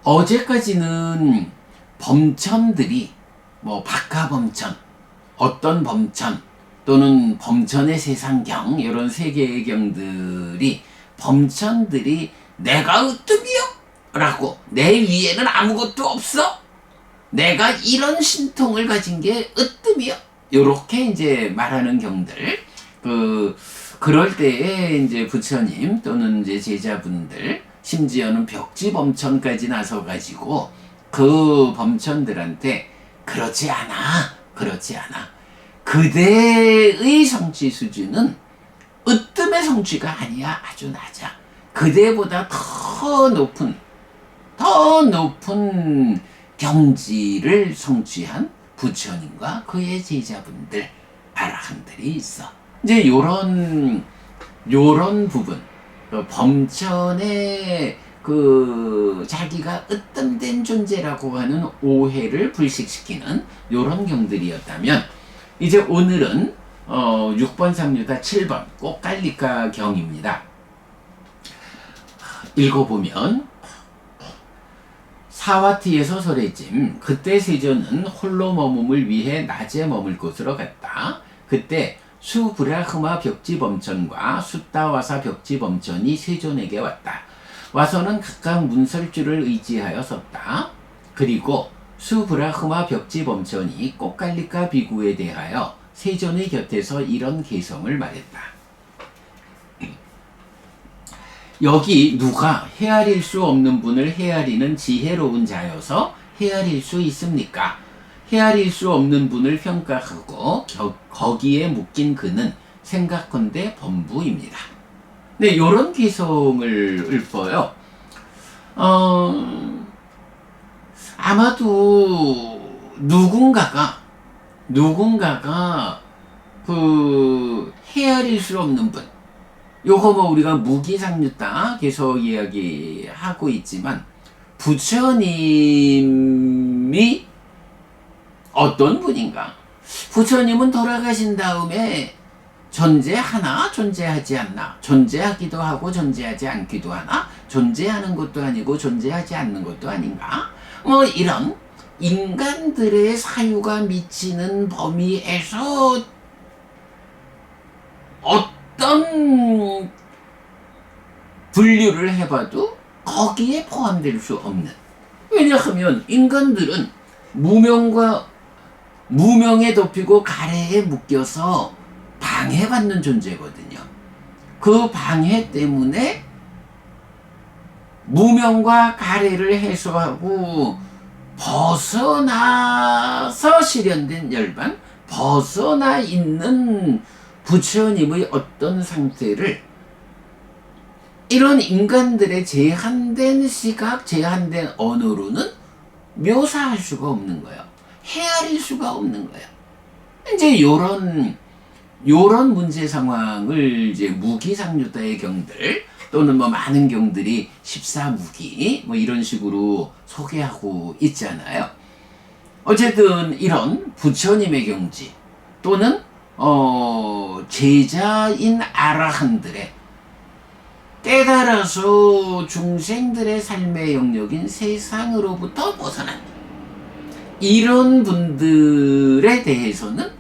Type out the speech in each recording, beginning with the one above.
어제까지는 범천들이 뭐 박하범천, 어떤 범천 또는 범천의 세상경 이런 세 개의 경들이 범천들이 내가 으뜸이요? 라고 내 위에는 아무것도 없어? 내가 이런 신통을 가진 게 으뜸이요? 요렇게 이제 말하는 경들 그럴 때에 이제 부처님 또는 이제 제자분들 심지어는 벽지범천까지 나서가지고 그 범천들한테 그렇지 않아. 그대의 성취 수준은 으뜸의 성취가 아니야. 아주 낮아. 그대보다 더 높은 경지를 성취한 부처님과 그의 제자분들, 아라한들이 있어. 이제 요런 부분, 범천의 자기가 으뜸된 존재라고 하는 오해를 불식시키는 요런 경들이었다면, 이제 오늘은 6번 상류다 7번 꽃갈리카 경입니다. 읽어보면 사와티에서 설해짐. 그때 세존은 홀로 머금을 위해 낮에 머물 곳으로 갔다. 그때 수브라흐마 벽지범천과 수따와사 벽지범천이 세존에게 왔다. 와서는 각각 문설주를 의지하여 섰다. 그리고 수브라흐마 벽지범천이 꽃갈리카 비구에 대하여 세존의 곁에서 이런 개성을 말했다. 여기 누가 헤아릴 수 없는 분을 헤아리는 지혜로운 자여서 헤아릴 수 있습니까? 헤아릴 수 없는 분을 평가하고 거기에 묶인 그는 생각컨대 범부입니다. 네, 요런 개성을 읊어요. 아마도 누군가가 헤아릴 수 없는 분, 요거 뭐 우리가 무기상류다 계속 이야기하고 있지만 부처님이 어떤 분인가? 부처님은 돌아가신 다음에 존재하나 존재하지 않나, 존재하기도 하고 존재하지 않기도 하나, 존재하는 것도 아니고 존재하지 않는 것도 아닌가, 뭐 이런 인간들의 사유가 미치는 범위에서 어떤 분류를 해봐도 거기에 포함될 수 없는, 왜냐하면 인간들은 무명에 덮이고 가래에 묶여서 방해받는 존재거든요. 그 방해 때문에 무명과 가래를 해소하고 벗어나서 실현된 열반, 벗어나 있는 부처님의 어떤 상태를 이런 인간들의 제한된 시각, 제한된 언어로는 묘사할 수가 없는 거예요. 헤아릴 수가 없는 거예요. 이제 요런 문제 상황을 이제 무기상류다의 경들 또는 뭐 많은 경들이 14무기 뭐 이런 식으로 소개하고 있잖아요. 어쨌든 이런 부처님의 경지 또는 제자인 아라한들의 깨달아서 중생들의 삶의 영역인 세상으로부터 벗어난 이런 분들에 대해서는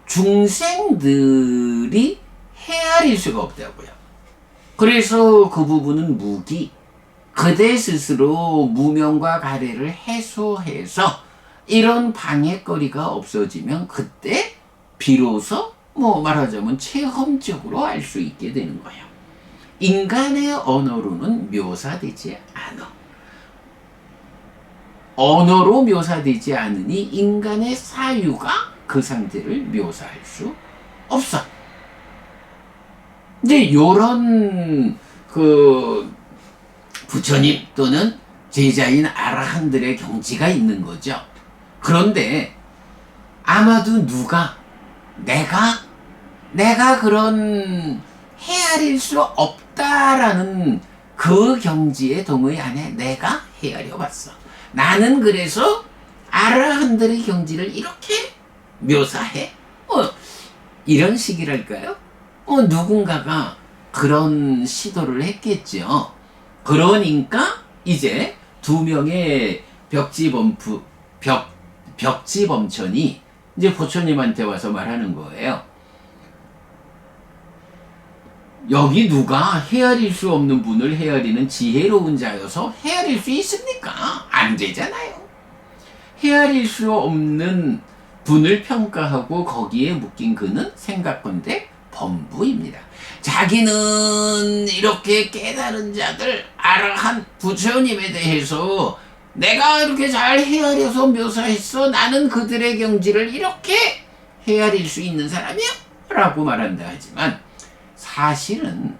중생들이 헤아릴 수가 없다고요. 그래서 그 부분은 그대 스스로 무명과 가래를 해소해서 이런 방해거리가 없어지면 그때 비로소 뭐 말하자면 체험적으로 알 수 있게 되는 거예요. 인간의 언어로는 묘사되지 않아. 언어로 묘사되지 않으니 인간의 사유가 그 상태를 묘사할 수 없어. 이제 요런 부처님 또는 제자인 아라한들의 경지가 있는 거죠. 그런데 아마도 내가 그런 헤아릴 수 없다라는 그 경지의 동의 안에 내가 헤아려 봤어. 나는 그래서 아라한들의 경지를 이렇게 묘사해. 이런 식이랄까요? 누군가가 그런 시도를 했겠죠. 그러니까 이제 두 명의 벽지범천이 이제 부처님한테 와서 말하는 거예요. 여기 누가 헤아릴 수 없는 분을 헤아리는 지혜로운 자여서 헤아릴 수 있습니까? 안 되잖아요. 헤아릴 수 없는 분을 평가하고 거기에 묶인 그는 생각건대 범부입니다. 자기는 이렇게 깨달은 자들, 아라한 부처님에 대해서 내가 이렇게 잘 헤아려서 묘사했어. 나는 그들의 경지를 이렇게 헤아릴 수 있는 사람이야 라고 말한다 하지만 사실은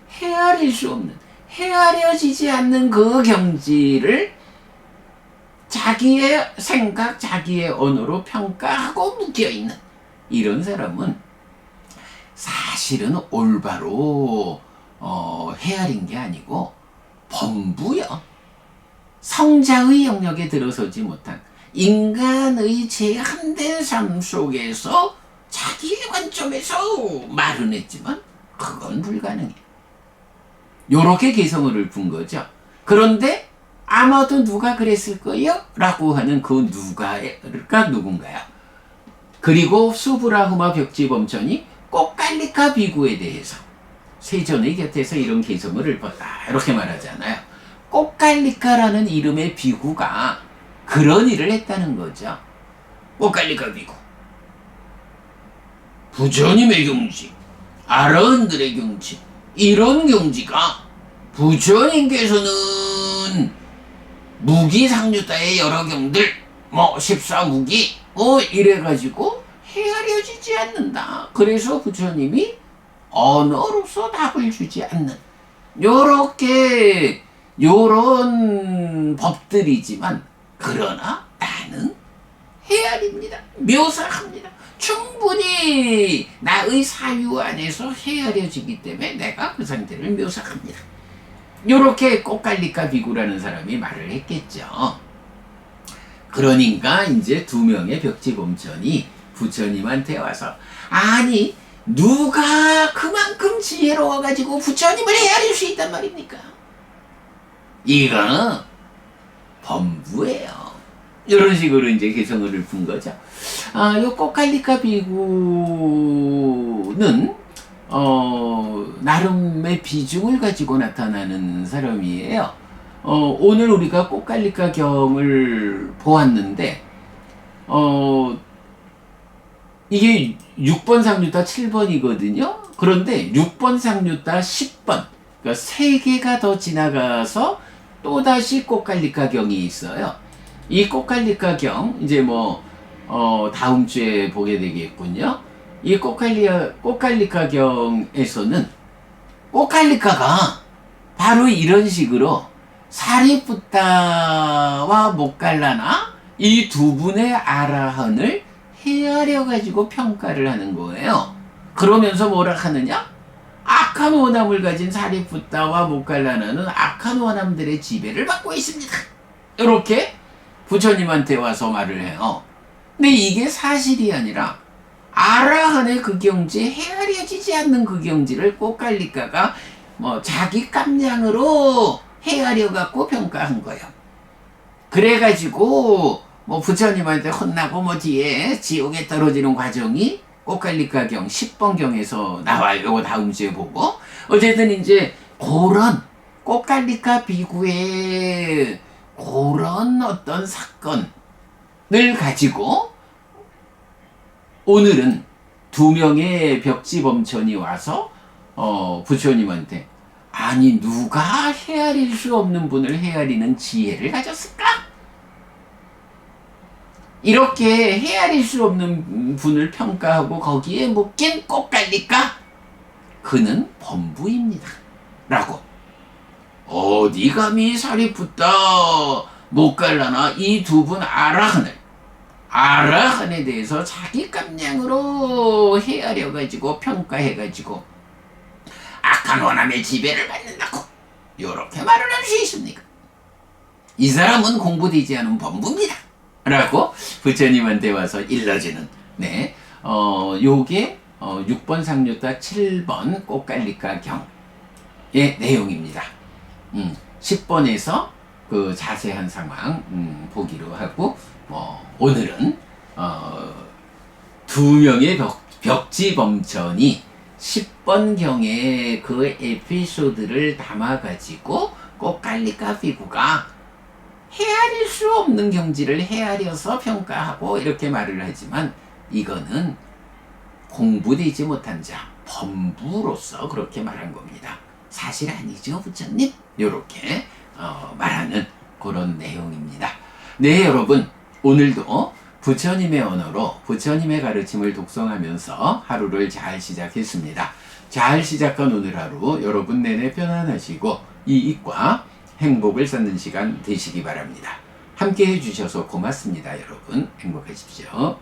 헤아릴 수 없는, 헤아려지지 않는 그 경지를 자기의 생각, 자기의 언어로 평가하고 묶여있는 이런 사람은 사실은 올바로 헤아린 게 아니고 범부요. 성자의 영역에 들어서지 못한 인간의 제한된 삶 속에서 자기의 관점에서 말은 했지만 그건 불가능해. 요렇게 개성어를 푼 거죠. 그런데 아마도 누가 그랬을 거예요? 라고 하는 그 누가가 누군가요? 그리고 수브라흐마 벽지범천이 꼬깔리카 비구에 대해서 세존의 곁에서 이런 개성어를 봤다 이렇게 말하잖아요. 꼬깔리카라는 이름의 비구가 그런 일을 했다는 거죠. 꼬깔리카 비구, 부처님의 경지, 아라한들의 경지, 이런 경지가 부처님께서는 무기상류다의 여러 경들, 14무기, 이래가지고 헤아려지지 않는다. 그래서 부처님이 언어로서 답을 주지 않는 요런 법들이지만 그러나 나는 헤아립니다. 묘사합니다. 충분히 나의 사유 안에서 헤아려지기 때문에 내가 그 상태를 묘사합니다. 요렇게 꼬깔리카 비구라는 사람이 말을 했겠죠. 그러니까 이제 두 명의 벽지범천이 부처님한테 와서 아니 누가 그만큼 지혜로워가지고 부처님을 헤아릴 수 있단 말입니까? 이거는 범부예요. 이런 식으로 이제 개성어를 푼 거죠. 요 꼬깔리카 비구는 나름의 비중을 가지고 나타나는 사람이에요. 오늘 우리가 꼬깔리카 경을 보았는데 이게 6번 상류타 7번이거든요. 그런데 6번 상류타 10번, 그러니까 3개가 더 지나가서 또다시 꼬깔리카 경이 있어요. 이 꼬깔리카 경, 이제 다음 주에 보게 되겠군요. 이 꼬깔리카 경에서는 꼬깔리카가 바로 이런 식으로 사리푸타와 모칼라나 이 두 분의 아라한을 헤아려 가지고 평가를 하는 거예요. 그러면서 뭐라 하느냐? 악한 원함을 가진 사리푸타와 모칼라나는 악한 원함들의 지배를 받고 있습니다. 이렇게 부처님한테 와서 말을 해요. 근데 이게 사실이 아니라 아라한의 그 경지에 헤아려지지 않는 그 경지를 꼬깔리카가 자기 깜냥으로 헤아려 갖고 평가한 거예요. 그래가지고 부처님한테 혼나고 뒤에 지옥에 떨어지는 과정이 꼬깔리카 경 10번 경에서 나와요. 이거 다음 주에 보고. 어쨌든 이제 그런 꼬깔리카 비구의 그런 어떤 사건을 가지고 오늘은 두 명의 벽지범천이 와서 부처님한테 아니 누가 헤아릴 수 없는 분을 헤아리는 지혜를 가졌을까? 이렇게 헤아릴 수 없는 분을 평가하고 거기에 묶인 꼬깔리카 그는 범부입니다. 라고 어디 감히 사리푸타 모칼라나 이 두 분 아라한에 대해서 자기 깜냥으로 헤아려가지고 평가해가지고 악한 원함의 지배를 받는다고 요렇게 말을 할 수 있습니까? 이 사람은 공부되지 않은 범부입니다. 라고 부처님한테 와서 일러주는 요게 6번 상류타 7번 꼬깔리카 경의 내용입니다. 10번에서 그 자세한 상황 보기로 하고, 오늘은 두 명의 벽지범천이 10번경에 그 에피소드를 담아가지고 꼬깔리까비구가 헤아릴 수 없는 경지를 헤아려서 평가하고 이렇게 말을 하지만, 이거는 공부되지 못한 자, 범부로서 그렇게 말한 겁니다. 사실 아니죠, 부처님? 요렇게 말하는 그런 내용입니다. 네, 여러분, 오늘도 부처님의 언어로 부처님의 가르침을 독송하면서 하루를 잘 시작했습니다. 잘 시작한 오늘 하루 여러분 내내 편안하시고 이익과 행복을 쌓는 시간 되시기 바랍니다. 함께 해주셔서 고맙습니다. 여러분, 행복하십시오.